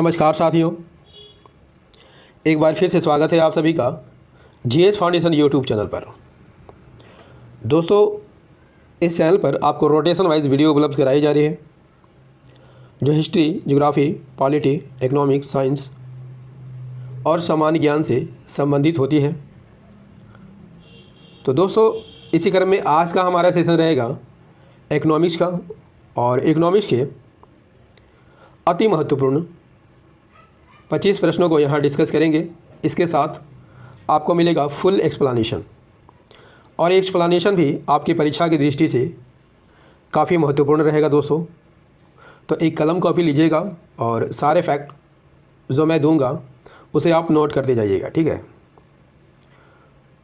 नमस्कार साथियों, एक बार फिर से स्वागत है आप सभी का जीएस फाउंडेशन यूट्यूब चैनल पर। दोस्तों, इस चैनल पर आपको रोटेशन वाइज वीडियो उपलब्ध कराई जा रही है जो history, geography, polity, economics, science और सामान्य ज्ञान से संबंधित होती है। तो दोस्तों, इसी क्रम में आज का हमारा सेशन रहेगा इकोनॉमिक्स का, और इकोनॉमिक्स के अति महत्वपूर्ण 25 प्रश्नों को यहाँ डिस्कस करेंगे। इसके साथ आपको मिलेगा फुल एक्सप्लेनेशन, और एक्सप्लेनेशन भी आपकी परीक्षा की दृष्टि से काफ़ी महत्वपूर्ण रहेगा दोस्तों। तो एक कलम कॉपी लीजिएगा और सारे फैक्ट जो मैं दूंगा उसे आप नोट करते जाइएगा, ठीक है।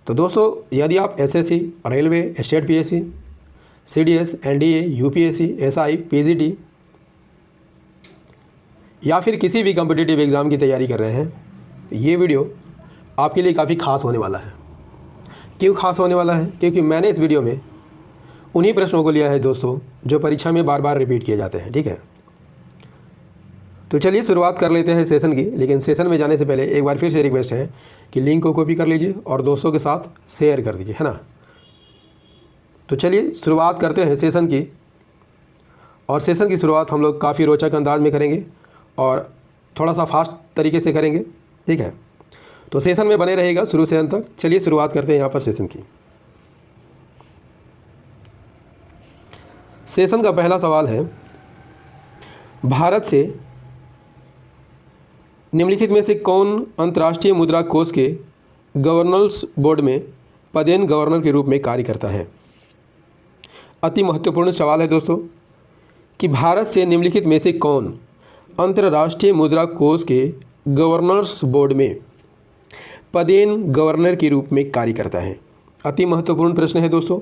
तो दोस्तों, यदि आप SSC, railway, state PSC, CDS, NDA, UPSC, SI, PGT या फिर किसी भी कॉम्पिटिटिव एग्ज़ाम की तैयारी कर रहे हैं तो ये वीडियो आपके लिए काफ़ी खास होने वाला है। क्यों खास होने वाला है? क्योंकि मैंने इस वीडियो में उन्हीं प्रश्नों को लिया है दोस्तों जो परीक्षा में बार बार रिपीट किए जाते हैं, ठीक है। तो चलिए शुरुआत कर लेते हैं सेशन की। लेकिन सेशन में जाने से पहले एक बार फिर से रिक्वेस्ट है कि लिंक को कॉपी कर लीजिए और दोस्तों के साथ शेयर कर दीजिए, है ना। तो चलिए शुरुआत करते हैं सेशन की, और सेशन की शुरुआत हम लोग काफ़ी रोचक अंदाज में करेंगे और थोड़ा सा फास्ट तरीके से करेंगे, ठीक है। तो सेशन में बने रहेगा शुरू से अंत तक। चलिए शुरुआत करते हैं यहाँ पर सेशन की। सेशन का पहला सवाल है, भारत से निम्नलिखित में से कौन अंतर्राष्ट्रीय मुद्रा कोष के गवर्नर्स बोर्ड में पदेन गवर्नर के रूप में कार्य करता है? अति महत्वपूर्ण सवाल है दोस्तों कि भारत से निम्नलिखित में से कौन अंतर्राष्ट्रीय मुद्रा कोष के गवर्नर्स बोर्ड में पदेन गवर्नर के रूप में कार्य करता है। अति महत्वपूर्ण प्रश्न है दोस्तों।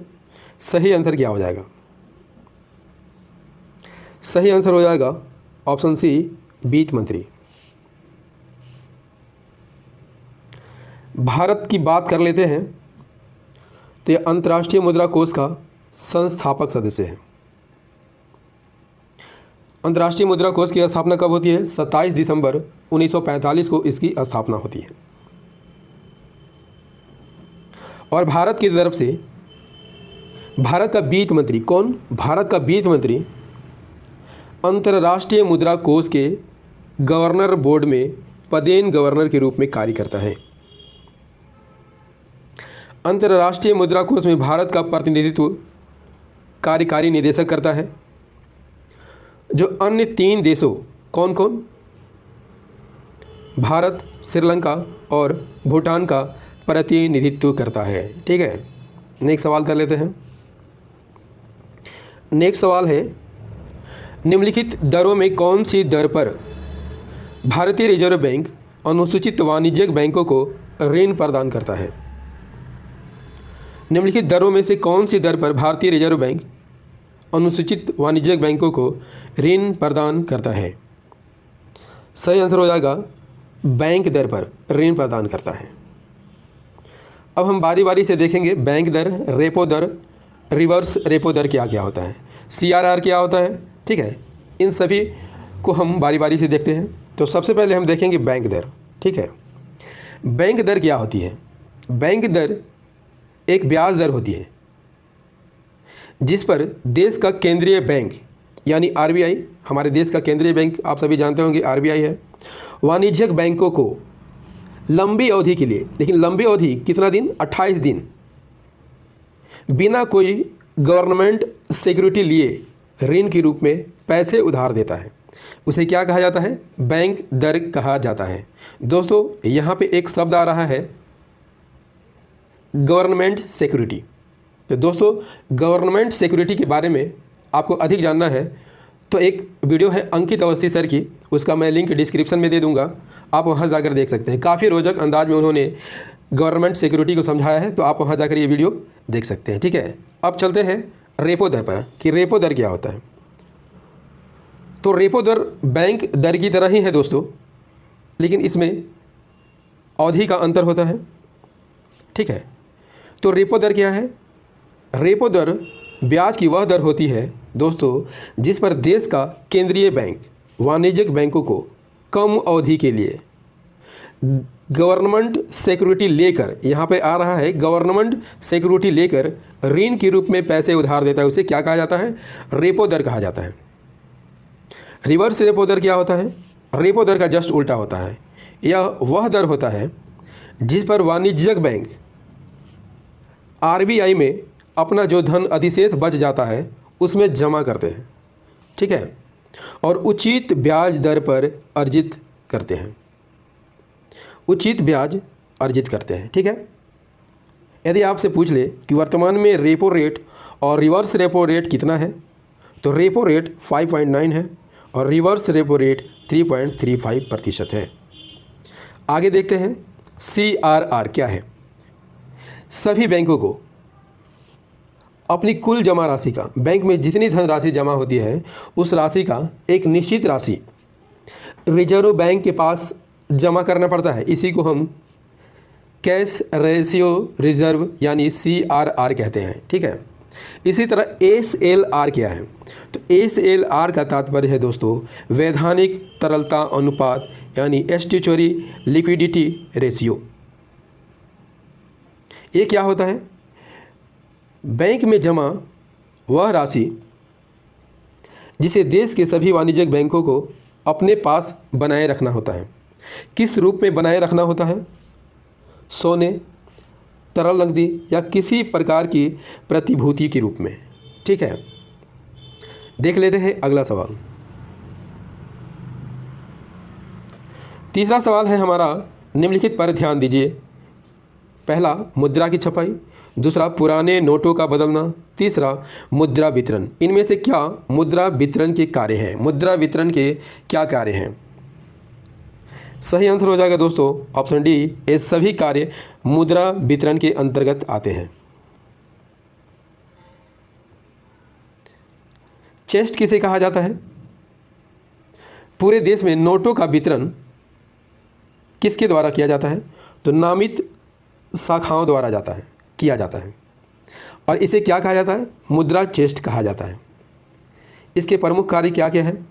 सही आंसर क्या हो जाएगा? सही आंसर हो जाएगा ऑप्शन सी, वित्त मंत्री। भारत की बात कर लेते हैं तो यह अंतर्राष्ट्रीय मुद्रा कोष का संस्थापक सदस्य है। अंतर्राष्ट्रीय मुद्रा कोष की स्थापना कब होती है? 27 दिसंबर 1945 को इसकी स्थापना होती है। और भारत की तरफ से भारत का वित्त मंत्री कौन? भारत का वित्त मंत्री अंतर्राष्ट्रीय मुद्रा कोष के गवर्नर बोर्ड में पदेन गवर्नर के रूप में कार्य करता है। अंतर्राष्ट्रीय मुद्रा कोष में भारत का प्रतिनिधित्व कार्यकारी निदेशक करता है। जो अन्य 3 देशों कौन कौन? भारत, श्रीलंका और भूटान का प्रतिनिधित्व करता है, ठीक है। नेक्स्ट सवाल कर लेते हैं। नेक्स्ट सवाल है, निम्नलिखित दरों में कौन सी दर पर भारतीय रिजर्व बैंक अनुसूचित वाणिज्यिक बैंकों को ऋण प्रदान करता है? निम्नलिखित दरों में से कौन सी दर पर भारतीय रिजर्व बैंक अनुसूचित वाणिज्यिक बैंकों को ऋण प्रदान करता है? सही आंसर हो जाएगा बैंक दर पर ऋण प्रदान करता है। अब हम बारी बारी से देखेंगे बैंक दर, रेपो दर, रिवर्स रेपो दर क्या क्या होता है, CRR क्या होता है, ठीक है। इन सभी को हम बारी बारी से देखते हैं। तो सबसे पहले हम देखेंगे बैंक दर, ठीक है। बैंक दर क्या होती है? बैंक दर एक ब्याज दर होती है जिस पर देश का केंद्रीय बैंक यानी RBI, हमारे देश का केंद्रीय बैंक आप सभी जानते होंगे RBI है, वाणिज्यिक बैंकों को लंबी अवधि के लिए, लेकिन लंबी अवधि कितना दिन? 28 दिन, बिना कोई गवर्नमेंट सिक्योरिटी लिए ऋण के रूप में पैसे उधार देता है। उसे क्या कहा जाता है? बैंक दर कहा जाता है। दोस्तों, यहाँ पे एक शब्द आ रहा है गवर्नमेंट सिक्योरिटी। तो दोस्तों, गवर्नमेंट सिक्योरिटी के बारे में आपको अधिक जानना है तो एक वीडियो है अंकित अवस्थी सर की, उसका मैं लिंक डिस्क्रिप्शन में दे दूंगा, आप वहां जाकर देख सकते हैं। काफ़ी रोचक अंदाज में उन्होंने गवर्नमेंट सिक्योरिटी को समझाया है, तो आप वहां जाकर ये वीडियो देख सकते हैं, ठीक है। अब चलते हैं रेपो दर पर कि रेपो दर क्या होता है। तो रेपो दर बैंक दर की तरह ही है दोस्तों, लेकिन इसमें अवधि का अंतर होता है, ठीक है। तो रेपो दर क्या है? रेपो दर ब्याज की वह दर होती है दोस्तों जिस पर देश का केंद्रीय बैंक वाणिज्यिक बैंकों को कम अवधि के लिए गवर्नमेंट सिक्योरिटी लेकर, यहाँ पे आ रहा है गवर्नमेंट सिक्योरिटी लेकर ऋण के रूप में पैसे उधार देता है, उसे क्या कहा जाता है? रेपो दर कहा जाता है। रिवर्स रेपो दर क्या होता है? रेपो दर का जस्ट उल्टा होता है। यह वह दर होता है जिस पर वाणिज्यिक बैंक आरबीआई में अपना जो धन अधिशेष बच जाता है उसमें जमा करते हैं, ठीक है, और उचित ब्याज दर पर अर्जित करते हैं, उचित ब्याज अर्जित करते हैं, ठीक है। यदि आपसे पूछ ले कि वर्तमान में रेपो रेट और रिवर्स रेपो रेट कितना है, तो रेपो रेट 5.9 है और रिवर्स रेपो रेट 3.35% है। आगे देखते हैं CRR क्या है। सभी बैंकों को अपनी कुल जमा राशि का, बैंक में जितनी धनराशि जमा होती है उस राशि का एक निश्चित राशि रिजर्व बैंक के पास जमा करना पड़ता है। इसी को हम कैश रेशियो रिजर्व यानी CRR कहते हैं, ठीक है। इसी तरह SLR क्या है? तो SLR का तात्पर्य है दोस्तों वैधानिक तरलता अनुपात यानी स्टैट्यूटरी लिक्विडिटी रेशियो। ये क्या होता है? बैंक में जमा वह राशि जिसे देश के सभी वाणिज्यिक बैंकों को अपने पास बनाए रखना होता है। किस रूप में बनाए रखना होता है? सोने, तरल नकदी या किसी प्रकार की प्रतिभूति के रूप में, ठीक है। देख लेते हैं अगला सवाल। तीसरा सवाल है हमारा, निम्नलिखित पर ध्यान दीजिए। पहला मुद्रा की छपाई, दूसरा पुराने नोटों का बदलना, तीसरा मुद्रा वितरण। इनमें से क्या मुद्रा वितरण के कार्य हैं? मुद्रा वितरण के क्या कार्य हैं? सही आंसर हो जाएगा दोस्तों ऑप्शन डी, ये सभी कार्य मुद्रा वितरण के अंतर्गत आते हैं। चेस्ट किसे कहा जाता है? पूरे देश में नोटों का वितरण किसके द्वारा किया जाता है? तो नामित शाखाओं द्वारा किया जाता है और इसे क्या कहा जाता है? मुद्रा चेस्ट कहा जाता है। इसके प्रमुख कार्य क्या क्या है?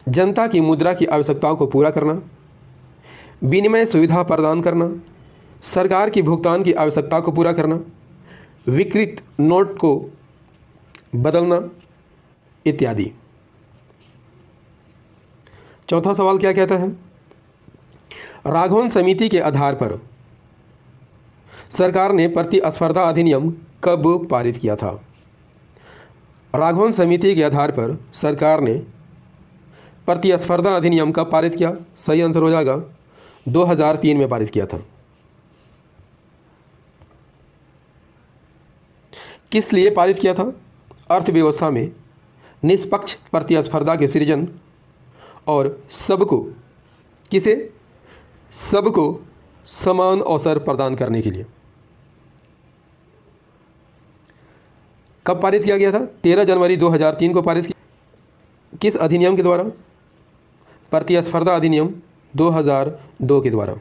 जनता की मुद्रा की आवश्यकताओं को पूरा करना, विनिमय सुविधा प्रदान करना, सरकार की भुगतान की आवश्यकता को पूरा करना, विकृत नोट को बदलना इत्यादि। चौथा सवाल क्या कहता है? राघवन समिति के आधार पर सरकार ने प्रतिस्पर्धा अधिनियम कब पारित किया था? राघवन समिति के आधार पर सरकार ने प्रतिस्पर्धा अधिनियम कब पारित किया? सही आंसर हो जाएगा 2003 में पारित किया था। किस लिए पारित किया था? अर्थव्यवस्था में निष्पक्ष प्रतिस्पर्धा के सृजन और सबको समान अवसर प्रदान करने के लिए। कब पारित किया गया था? 13 जनवरी 2003 को पारित किया। किस अधिनियम के द्वारा? प्रतिस्पर्धा अधिनियम 2002 के द्वारा।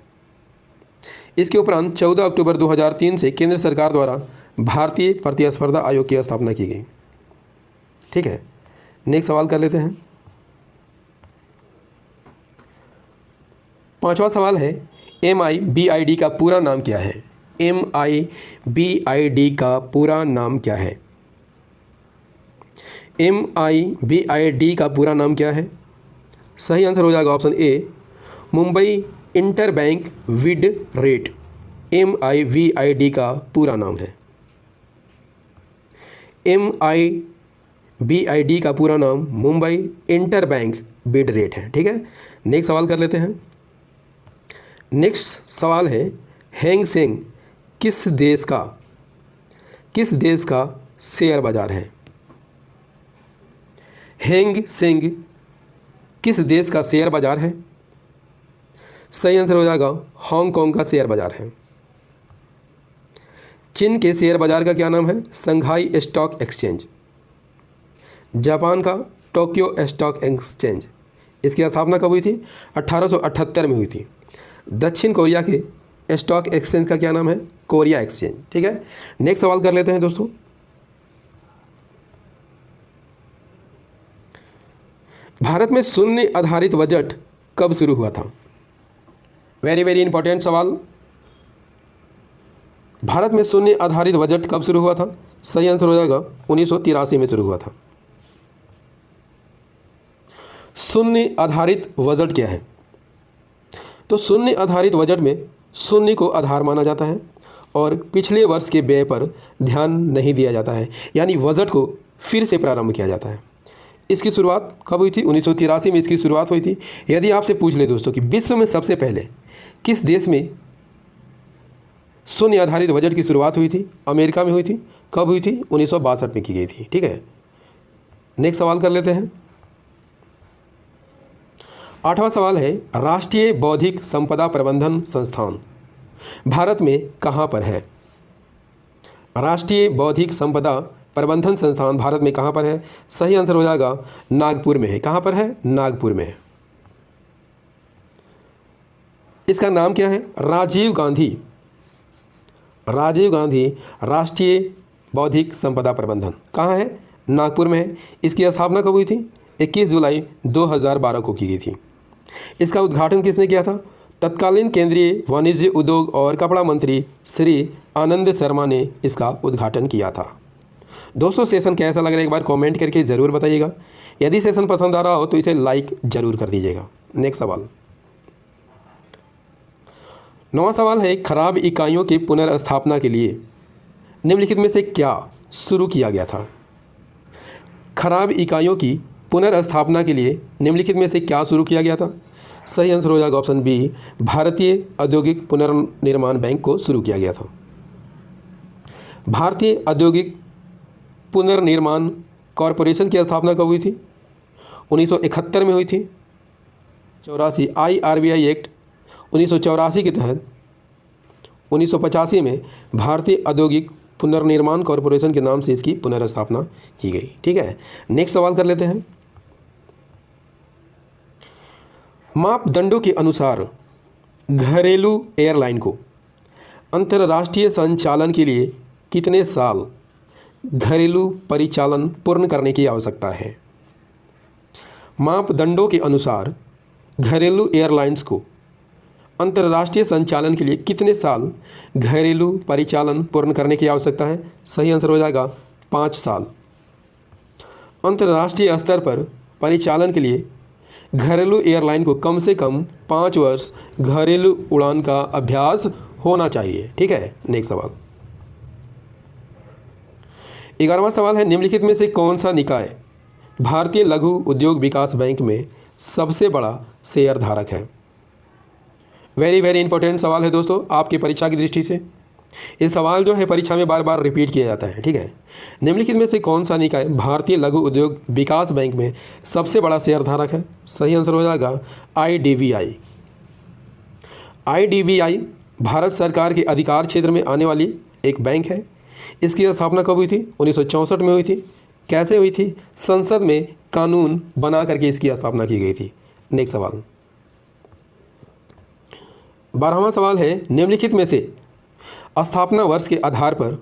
इसके उपरांत 14 अक्टूबर 2003 से केंद्र सरकार द्वारा भारतीय प्रतिस्पर्धा आयोग की स्थापना की गई, ठीक है। नेक्स्ट सवाल कर लेते हैं। पांचवा सवाल है MIBID का पूरा नाम क्या है? MIBID का पूरा नाम क्या है? MIBID का पूरा नाम क्या है? सही आंसर हो जाएगा option A, Mumbai interbank bid rate. MIBID का पूरा नाम है। MIBID का पूरा नाम मुंबई इंटरबैंक बिड रेट है, ठीक है। नेक्स्ट सवाल कर लेते हैं। नेक्स्ट सवाल है हैंग सेंग किस देश का शेयर बाजार है? हैंग सेंग किस देश का शेयर बाजार है? सही आंसर हो जाएगा हांगकांग का शेयर बाजार है। चीन के शेयर बाजार का क्या नाम है? Shanghai stock exchange. जापान का टोक्यो स्टॉक एक्सचेंज। इसकी स्थापना कब हुई थी? 1878 में हुई थी। दक्षिण कोरिया के स्टॉक एक्सचेंज का क्या नाम है? कोरिया एक्सचेंज, ठीक है। नेक्स्ट सवाल कर लेते हैं दोस्तों। भारत में शून्य आधारित बजट कब शुरू हुआ था? वेरी वेरी इंपॉर्टेंट सवाल। भारत में शून्य आधारित बजट कब शुरू हुआ था? सही आंसर हो जाएगा 1983 में शुरू हुआ था। शून्य आधारित बजट क्या है? तो शून्य आधारित बजट में शून्य को आधार माना जाता है और पिछले वर्ष के व्यय पर ध्यान नहीं दिया जाता है, यानी बजट को फिर से प्रारंभ किया जाता है। इसकी शुरुआत कब हुई थी? 1983 में इसकी शुरुआत हुई थथी। यदि आपसे पूछ ले दोस्तों कि विश्व में सबसे पहले किस देश में शून्य आधारित बजट की शुरुआत हुई थी? अमेरिका में हुई थी। कब हुई थी? 1962 में की गई थी। ठीक है, नेक्स्ट सवाल कर लेते हैं। 8वां सवाल है, राष्ट्रीय बौद्धिक संपदा प्रबंधन संस्थान भारत में कहाँ पर है? राष्ट्रीय बौद्धिक संपदा प्रबंधन संस्थान भारत में कहाँ पर है? सही आंसर हो जाएगा नागपुर में है। कहाँ पर है? नागपुर में है। इसका नाम क्या है? राजीव गांधी राष्ट्रीय बौद्धिक संपदा प्रबंधन। कहाँ है? नागपुर में है। इसकी स्थापना कब हुई थी? 21 जुलाई 2012 को की गई थी। इसका उद्घाटन किसने किया था? तत्कालीन केंद्रीय वाणिज्य उद्योग और कपड़ा मंत्री श्री आनंद शर्मा ने इसका उद्घाटन किया था। दोस्तों सेशन कैसा लग रहा है एक बार कमेंट करके ज़रूर बताइएगा। यदि सेशन पसंद आ रहा हो तो इसे लाइक ज़रूर कर दीजिएगा। नेक्स्ट सवाल, 9वां सवाल है, खराब इकाइयों की पुनर्स्थापना के लिए निम्नलिखित में से क्या शुरू किया गया था? खराब इकाइयों की पुनर्स्थापना के लिए निम्नलिखित में से क्या शुरू किया गया था? सही आंसर हो जाएगा ऑप्शन बी, भारतीय औद्योगिक पुनर्निर्माण बैंक को शुरू किया गया था। भारतीय औद्योगिक पुनर्निर्माण कॉरपोरेशन की स्थापना कब हुई थी? 1971 में हुई थी। 84 IRBI एक्ट 1984 के तहत 1985 में भारतीय औद्योगिक पुनर्निर्माण कॉरपोरेशन के नाम से इसकी पुनर्स्थापना की गई। ठीक है, नेक्स्ट सवाल कर लेते हैं। मापदंडों के अनुसार घरेलू एयरलाइन को अंतर्राष्ट्रीय संचालन के लिए कितने साल घरेलू परिचालन पूर्ण करने की आवश्यकता है? मापदंडों के अनुसार घरेलू एयरलाइंस को अंतर्राष्ट्रीय संचालन के लिए कितने साल घरेलू परिचालन पूर्ण करने की आवश्यकता है? सही आंसर हो जाएगा 5 साल। अंतर्राष्ट्रीय स्तर पर परिचालन के लिए घरेलू एयरलाइन को कम से कम 5 वर्ष घरेलू उड़ान का अभ्यास होना चाहिए। ठीक है, नेक्स्ट सवाल, 11वां सवाल है, निम्नलिखित में से कौन सा निकाय भारतीय लघु उद्योग विकास बैंक में सबसे बड़ा शेयर धारक है? वेरी वेरी इंपॉर्टेंट सवाल है दोस्तों आपकी परीक्षा की दृष्टि से। ये सवाल जो है परीक्षा में बार बार रिपीट किया जाता है। ठीक है, निम्नलिखित में से कौन सा निकाय भारतीय लघु उद्योग विकास बैंक में सबसे बड़ा शेयर धारक है? सही आंसर हो जाएगा IDBI। IDBI भारत सरकार के अधिकार क्षेत्र में आने वाली एक बैंक है। इसकी स्थापना कब हुई थी? 1964 में हुई थी। कैसे हुई थी? संसद में कानून बना करके इसकी स्थापना की गई थी। नेक्स्ट सवाल, 12वां सवाल है, निम्नलिखित में से स्थापना वर्ष के आधार पर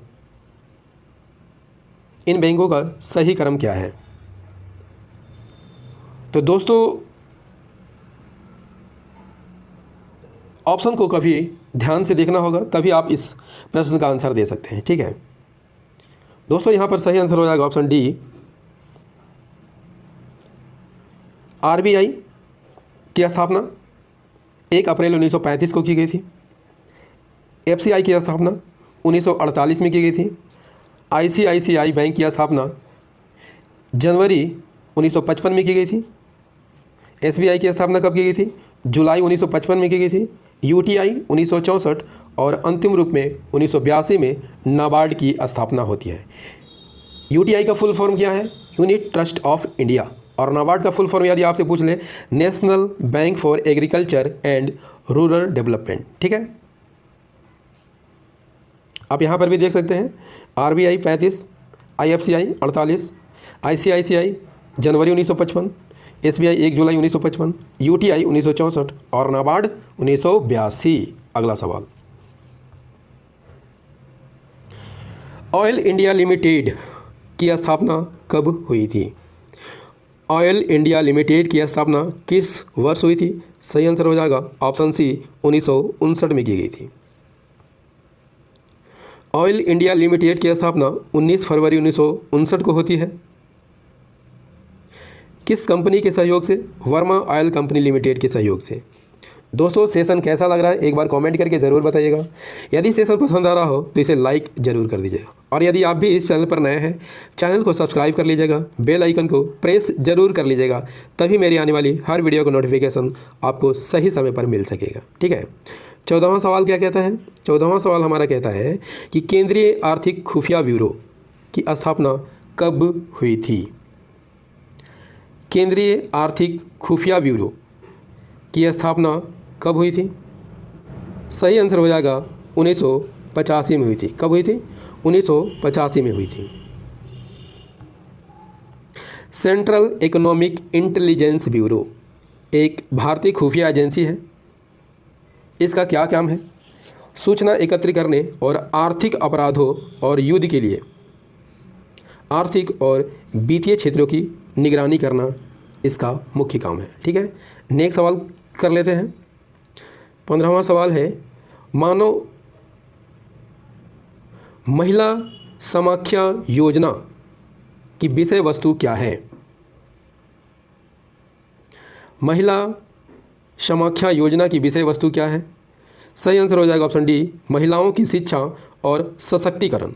इन बैंकों का सही क्रम क्या है? तो दोस्तों ऑप्शन को कभी ध्यान से देखना होगा, तभी आप इस प्रश्न का आंसर दे सकते हैं। ठीक है दोस्तों, यहाँ पर सही आंसर हो जाएगा ऑप्शन डी, RBI की स्थापना 1 अप्रैल 1935 को की गई थी। FCI की स्थापना 1948 में की गई थी। ICICI बैंक की स्थापना जनवरी 1955 में की गई थी। SBI की स्थापना कब की गई थी? जुलाई 1955 में की गई थी। UTI 1964 और अंतिम रूप में 1982 में नाबार्ड की स्थापना होती है। UTI का फुल फॉर्म क्या है? Unit trust of India. और नाबार्ड का फुल फॉर्म यदि आपसे पूछ ले, national bank for agriculture and rural development. ठीक है, आप यहाँ पर भी देख सकते हैं RBI 35, IFCI 48, ICICI जनवरी 1955, SBI 1 जुलाई 1955, UTI 1964 और नाबार्ड 1982। अगला सवाल, ऑयल इंडिया लिमिटेड की स्थापना कब हुई थी? ऑयल इंडिया लिमिटेड की स्थापना किस वर्ष हुई थी? सही आंसर हो जाएगा ऑप्शन सी 1959 में की गई थी। ऑयल इंडिया लिमिटेड की स्थापना 19 फरवरी 1959 को होती है। किस कंपनी के सहयोग से? वर्मा ऑयल कंपनी लिमिटेड के सहयोग से। दोस्तों सेशन कैसा लग रहा है एक बार कमेंट करके ज़रूर बताइएगा। यदि सेशन पसंद आ रहा हो तो इसे लाइक ज़रूर कर दीजिएगा, और यदि आप भी इस चैनल पर नए हैं चैनल को सब्सक्राइब कर लीजिएगा, बेल आइकन को प्रेस ज़रूर कर लीजिएगा, तभी मेरी आने वाली हर वीडियो का नोटिफिकेशन आपको सही समय पर मिल सकेगा। ठीक है, 14वां सवाल क्या कहता है? 14वां सवाल हमारा कहता है कि केंद्रीय आर्थिक खुफिया ब्यूरो की स्थापना कब हुई थी? केंद्रीय आर्थिक खुफिया ब्यूरो की स्थापना कब हुई थी? सही आंसर हो जाएगा 1985 में हुई थी। कब हुई थी? 1985 में हुई थी। सेंट्रल इकोनॉमिक इंटेलिजेंस ब्यूरो एक भारतीय खुफिया एजेंसी है। इसका क्या काम है? सूचना एकत्रित करने और आर्थिक अपराधों और युद्ध के लिए आर्थिक और वित्तीय क्षेत्रों की निगरानी करना इसका मुख्य काम है। ठीक है, नेक्स्ट सवाल कर लेते हैं। 15वां सवाल है, मानव महिला समाख्या योजना की विषय वस्तु क्या है? महिला समाख्या योजना की विषय वस्तु क्या है? सही आंसर हो जाएगा ऑप्शन डी, महिलाओं की शिक्षा और सशक्तिकरण।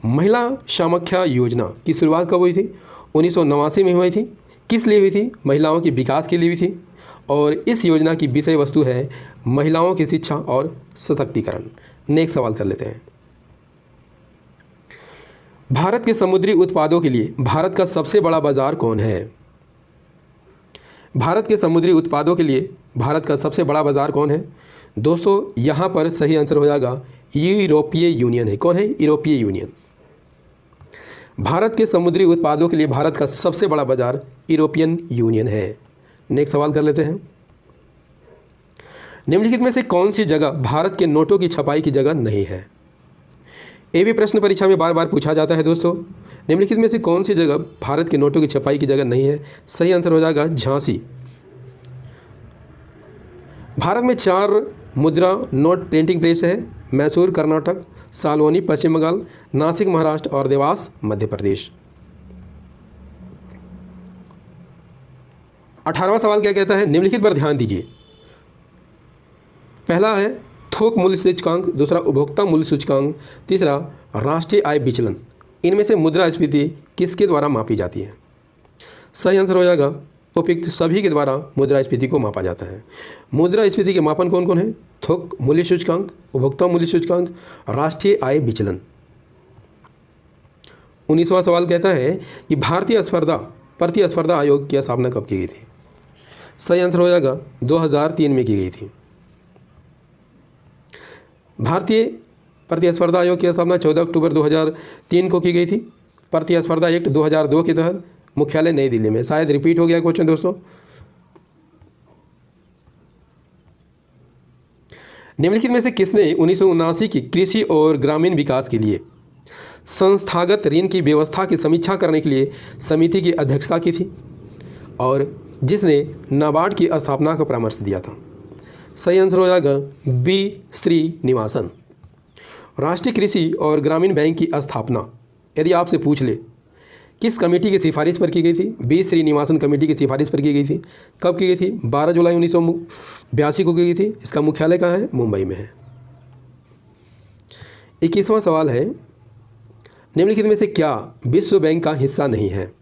महिला समाख्या योजना की शुरुआत कब हुई थी? 1989 में हुई थी। किस लिए हुई थी? महिलाओं के विकास के लिए हुई थी, और इस योजना की विषय वस्तु है महिलाओं की शिक्षा और सशक्तिकरण। नेक्स्ट सवाल कर लेते हैं। भारत के समुद्री उत्पादों के लिए भारत का सबसे बड़ा बाजार कौन है? भारत के समुद्री उत्पादों के लिए भारत का सबसे बड़ा बाजार कौन है? दोस्तों यहाँ पर सही आंसर हो जाएगा यूरोपीय यूनियन है। कौन है? यूरोपीय यूनियन। भारत के समुद्री उत्पादों के लिए भारत का सबसे बड़ा बाजार यूरोपियन यूनियन है। नेक्स्ट सवाल कर लेते हैं। निम्नलिखित में से कौन सी जगह भारत के नोटों की छपाई की जगह नहीं है? ये भी प्रश्न परीक्षा में बार बार पूछा जाता है दोस्तों। निम्नलिखित में से कौन सी जगह भारत के नोटों की छपाई की जगह नहीं है? सही आंसर हो जाएगा झांसी। भारत में 4 मुद्रा नोट प्रिंटिंग प्रेस है। मैसूर कर्नाटक, सालवनी पश्चिम बंगाल, नासिक महाराष्ट्र और देवास मध्य प्रदेश। 18वां सवाल क्या कहता है? निम्नलिखित पर ध्यान दीजिए। पहला है थोक मूल्य सूचकांक, दूसरा उपभोक्ता मूल्य सूचकांक, तीसरा राष्ट्रीय आय विचलन। इनमें से मुद्रास्फीति किसके द्वारा मापी जाती है? सही आंसर हो जाएगा उपयुक्त सभी के द्वारा मुद्रास्फीति को मापा जाता है। मुद्रास्फीति के मापन कौन कौन है? थोक मूल्य सूचकांक, उपभोक्ता मूल्य सूचकांक, राष्ट्रीय आय विचलन। 19वां सवाल कहता है कि भारतीय प्रतिस्पर्धा आयोग की स्थापना कब की गई थी? सही आंसर हो जाएगा 2003 में की गई थी। भारतीय प्रतिस्पर्धा आयोग की स्थापना 14 अक्टूबर 2003 को की गई थी। प्रतिस्पर्धा एक्ट 2002 के तहत मुख्यालय नई दिल्ली में। शायद रिपीट हो गया क्वेश्चन दोस्तों। निम्नलिखित में से किसने 1979 की कृषि और ग्रामीण विकास के लिए संस्थागत ऋण की व्यवस्था की समीक्षा करने के लिए समिति की अध्यक्षता की थी और जिसने नाबार्ड की स्थापना का परामर्श दिया था? सही आंसर हो जाएगा बी श्रीनिवासन। राष्ट्रीय कृषि और ग्रामीण बैंक की स्थापना यदि आपसे पूछ ले किस कमेटी की सिफारिश पर की गई थी? बी श्रीनिवासन कमेटी की सिफारिश पर की गई थी। कब की गई थी? 12 जुलाई 1982 को की गई थी। इसका मुख्यालय कहाँ है? मुंबई में है। 21वां सवाल है, निम्नलिखित में से क्या विश्व बैंक का हिस्सा नहीं है?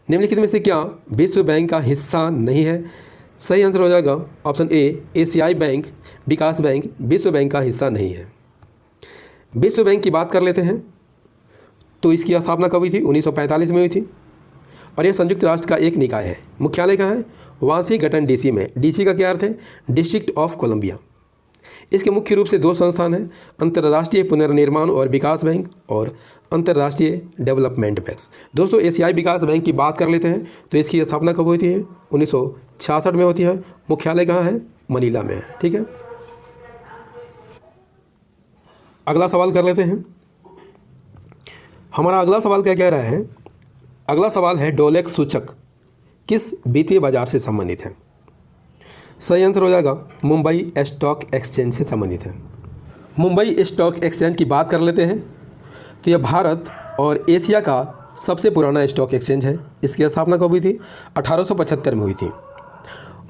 निम्नलिखित में से क्या विश्व बैंक का हिस्सा नहीं है? सही आंसर हो जाएगा ऑप्शन ए, एशियाई बैंक विकास बैंक विश्व बैंक का हिस्सा नहीं है। विश्व बैंक की बात कर लेते हैं तो इसकी स्थापना कब हुई थी? 1945 में हुई थी और यह संयुक्त राष्ट्र का एक निकाय है। मुख्यालय कहाँ है? वाशिंगटन डीसी में। डीसी का क्या अर्थ है? District of Columbia. इसके मुख्य रूप से 2 संस्थान हैं, अंतर्राष्ट्रीय पुनर्निर्माण और विकास बैंक और अंतर्राष्ट्रीय डेवलपमेंट बैंक। दोस्तों एशियाई विकास बैंक की बात कर लेते हैं तो इसकी स्थापना कब हुई थी? 1966 में होती है। मुख्यालय कहाँ है? मनीला में है। ठीक है, अगला सवाल कर लेते हैं। हमारा अगला सवाल क्या कह रहा है? अगला सवाल है डोलेक्स सूचक किस वित्तीय बाजार से संबंधित है? सही आंसर हो जाएगा मुंबई स्टॉक एक्सचेंज से संबंधित है। मुंबई स्टॉक एक्सचेंज की बात कर लेते हैं तो यह भारत और एशिया का सबसे पुराना स्टॉक एक्सचेंज है। इसकी स्थापना कब हुई थी? 1875 में हुई थी।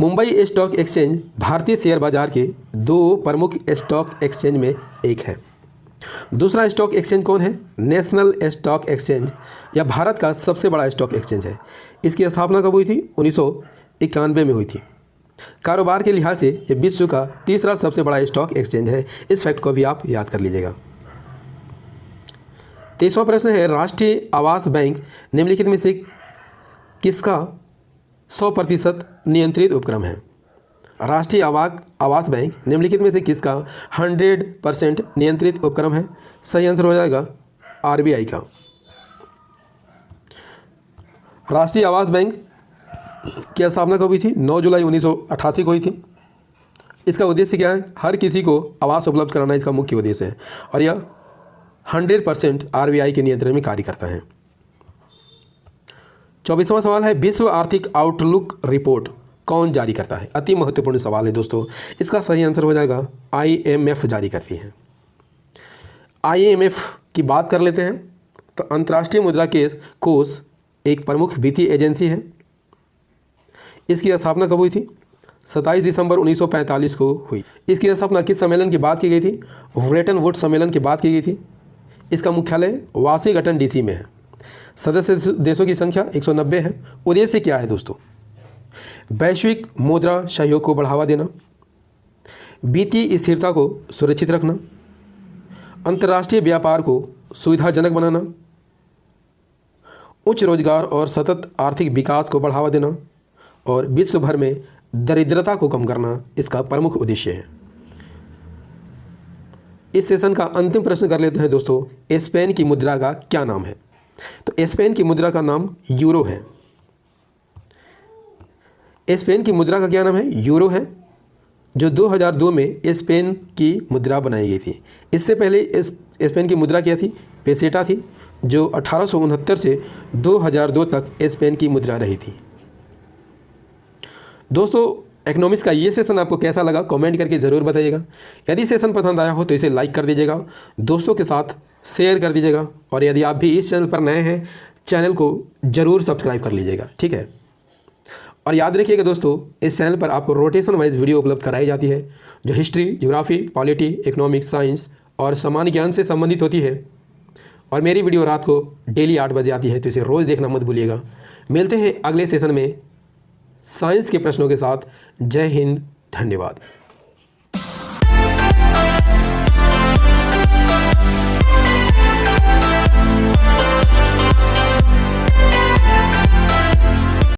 मुंबई स्टॉक एक्सचेंज भारतीय शेयर बाजार के 2 प्रमुख स्टॉक एक्सचेंज में एक है। दूसरा स्टॉक एक्सचेंज कौन है? National stock exchange. यह भारत का सबसे बड़ा स्टॉक एक्सचेंज है। इसकी स्थापना कब हुई थी? 1991 में हुई थी। कारोबार के लिहाज से यह विश्व का तीसरा सबसे बड़ा स्टॉक एक्सचेंज है। इस फैक्ट को भी आप याद कर लीजिएगा। 23वां प्रश्न है, राष्ट्रीय आवास बैंक निम्नलिखित में से किसका 100% नियंत्रित उपक्रम है? राष्ट्रीय आवास बैंक निम्नलिखित में से किसका 100% नियंत्रित उपक्रम है? सही आंसर हो जाएगा आरबीआई का। राष्ट्रीय आवास बैंक की स्थापना कब हुई थी? 9 जुलाई 1988 को हुई थी। इसका उद्देश्य क्या है? हर किसी को आवास उपलब्ध कराना इसका मुख्य उद्देश्य है और यह 100% आरबीआई के नियंत्रण में कार्य करता है। 24वां सवाल है, विश्व आर्थिक आउटलुक रिपोर्ट कौन जारी करता है? अति महत्वपूर्ण सवाल है दोस्तों। इसका सही आंसर हो जाएगा IMF जारी करती है। IMF की बात कर लेते हैं तो अंतर्राष्ट्रीय मुद्रा कोष एक प्रमुख वित्तीय एजेंसी है। इसकी स्थापना कब हुई थी? 27 दिसंबर 1945 को हुई। इसकी स्थापना किस सम्मेलन की बात की गई थी? ब्रेटन वुड्स सम्मेलन की बात की गई थी। इसका मुख्यालय वाशिंगटन DC में है। सदस्य देशों की संख्या 190 है। उद्देश्य क्या है दोस्तों? वैश्विक मुद्रा सहयोग को बढ़ावा देना, वित्तीय स्थिरता को सुरक्षित रखना, अंतर्राष्ट्रीय व्यापार को सुविधाजनक बनाना, उच्च रोजगार और सतत आर्थिक विकास को बढ़ावा देना और विश्व भर में दरिद्रता को कम करना इसका प्रमुख उद्देश्य है। इस सेशन का अंतिम प्रश्न कर लेते हैं दोस्तों, स्पेन की मुद्रा का क्या नाम है? तो स्पेन की मुद्रा का नाम यूरो है। स्पेन की मुद्रा का क्या नाम है? यूरो है, जो 2002 में स्पेन की मुद्रा बनाई गई थी। इससे पहले स्पेन की मुद्रा क्या थी? पेसेटा थी, जो 1869 से 2002 तक स्पेन की मुद्रा रही थी। दोस्तों, इकोनॉमिक्स का ये सेशन आपको कैसा लगा कमेंट करके ज़रूर बताइएगा। यदि सेशन पसंद आया हो तो इसे लाइक कर दीजिएगा, दोस्तों के साथ शेयर कर दीजिएगा और यदि आप भी इस चैनल पर नए हैं चैनल को ज़रूर सब्सक्राइब कर लीजिएगा, ठीक है। और याद रखिएगा दोस्तों, इस चैनल पर आपको रोटेशन वाइज वीडियो उपलब्ध कराई जाती है जो history, geography, polity, economics, science और सामान्य ज्ञान से संबंधित होती है। और मेरी वीडियो रात को डेली 8 बजे आती है, तो इसे रोज़ देखना मत भूलिएगा। मिलते हैं अगले सेशन में साइंस के प्रश्नों के साथ। जय हिंद, धन्यवाद।